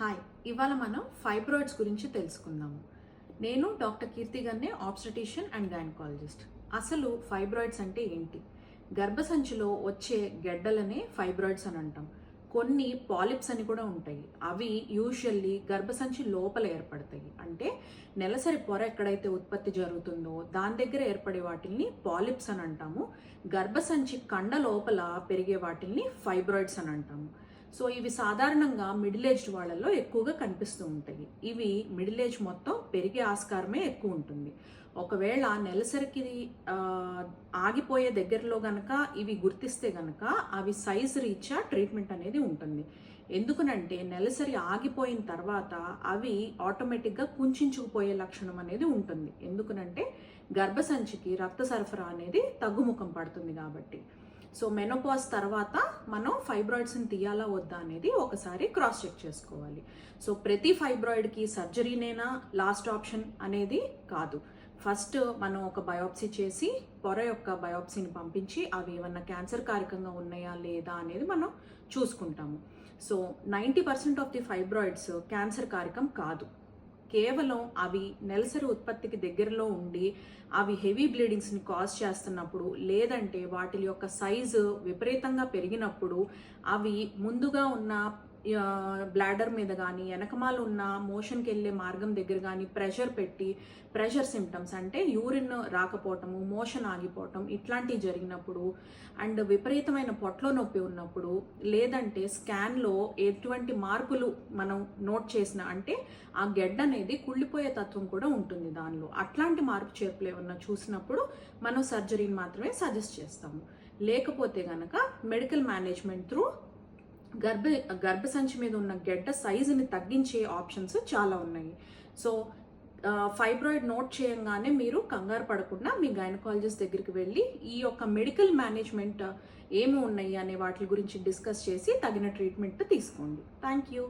Hi, ఇవాళ మనం fibroids గురించి తెలుసుకుందాము. నేను doctor Keerthi గన్నే, obstetrician and gynaecologist. అసలు ఫైబ్రాయిడ్స్ అంటే ఏంటి? గర్భసంచిలో వచ్చే గెడ్డలనే ఫైబ్రాయిడ్స్ అని అంటాం. కొన్ని పాలిప్స్ అని కూడా ఉంటాయి. అవి యూజువల్లీ గర్భసంచి లోపల ఏర్పడతాయి. అంటే నెలసరి పొర ఎక్కడైతే ఉత్పత్తి జరుగుతుందో దాని దగ్గర ఏర్పడే వాటిల్ని పాలిప్స్ అని అంటాము. గర్భసంచి కండ లోపల పెరిగే వాటిల్ని ఫైబ్రాయిడ్స్ అని అంటాము. సో ఇవి సాధారణంగా మిడిల్ ఏజ్డ్ వాళ్ళల్లో ఎక్కువగా కనిపిస్తూ ఉంటాయి. ఇవి మిడిల్ ఏజ్ మొత్తం పెరిగే ఆస్కారమే ఎక్కువ ఉంటుంది. ఒకవేళ నెలసరికి ఆగిపోయే దగ్గరలో గనక ఇవి గుర్తిస్తే గనక అవి సైజ్ రీత్యా ట్రీట్మెంట్ అనేది ఉంటుంది. ఎందుకనంటే నెలసరి ఆగిపోయిన తర్వాత అవి ఆటోమేటిక్గా కుంచుకుపోయే లక్షణం అనేది ఉంటుంది. ఎందుకనంటే గర్భసంచికి రక్త సరఫరా అనేది తగ్గుముఖం పడుతుంది కాబట్టి. సో మెనోపాజ్ తర్వాత మనం ఫైబ్రాయిడ్స్ని తీయాలా వద్దా అనేది ఒకసారి క్రాస్ చెక్ చేసుకోవాలి. సో ప్రతి ఫైబ్రాయిడ్కి సర్జరీనేనా లాస్ట్ ఆప్షన్ అనేది కాదు. ఫస్ట్ మనం ఒక బయోప్సీ చేసి పొర యొక్క బయోప్సీని పంపించి అవి ఏమన్నా క్యాన్సర్ కారకంగా ఉన్నాయా లేదా అనేది మనం చూసుకుంటాము. So 90% of the fibroids cancer కారకం కాదు. కేవలం అవి నెలసరి ఉత్పత్తికి దగ్గరలో ఉండి అవి హెవీ బ్లీడింగ్స్ని కాజ్ చేస్తున్నప్పుడు, లేదంటే వాటి యొక్క సైజు విపరీతంగా పెరిగినప్పుడు అవి ముందుగా ఉన్న బ్లాడర్ మీద కానీ వెనకమాల ఉన్న మోషన్కి వెళ్ళే మార్గం దగ్గర కానీ ప్రెషర్ పెట్టి ప్రెషర్ సిమ్టమ్స్ అంటే యూరిన్ రాకపోవటము, మోషన్ ఆగిపోవటం ఇట్లాంటివి జరిగినప్పుడు, అండ్ విపరీతమైన పొట్టలో నొప్పి ఉన్నప్పుడు, లేదంటే స్కాన్లో ఎటువంటి మార్పులు మనం నోట్ చేసిన అంటే ఆ గెడ్డ అనేది కుళ్ళిపోయే తత్వం కూడా ఉంటుంది దానిలో. అట్లాంటి మార్పు చేర్పులు ఏమన్నా చూసినప్పుడు మనం సర్జరీని మాత్రమే సజెస్ట్ చేస్తాము. లేకపోతే కనుక మెడికల్ మేనేజ్మెంట్ త్రూ గర్భసంచి మీద ఉన్న గెడ్డ సైజుని తగ్గించే ఆప్షన్స్ చాలా ఉన్నాయి. సో ఫైబ్రాయిడ్ నోట్ చేయంగానే మీరు కంగారు పడకుండా మీ గైనకాలజిస్ట్ దగ్గరికి వెళ్ళి ఈ యొక్క మెడికల్ మేనేజ్మెంట్ ఏమి ఉన్నాయి అనే వాటి గురించి డిస్కస్ చేసి తగిన ట్రీట్మెంట్ తీసుకోండి. Thank you.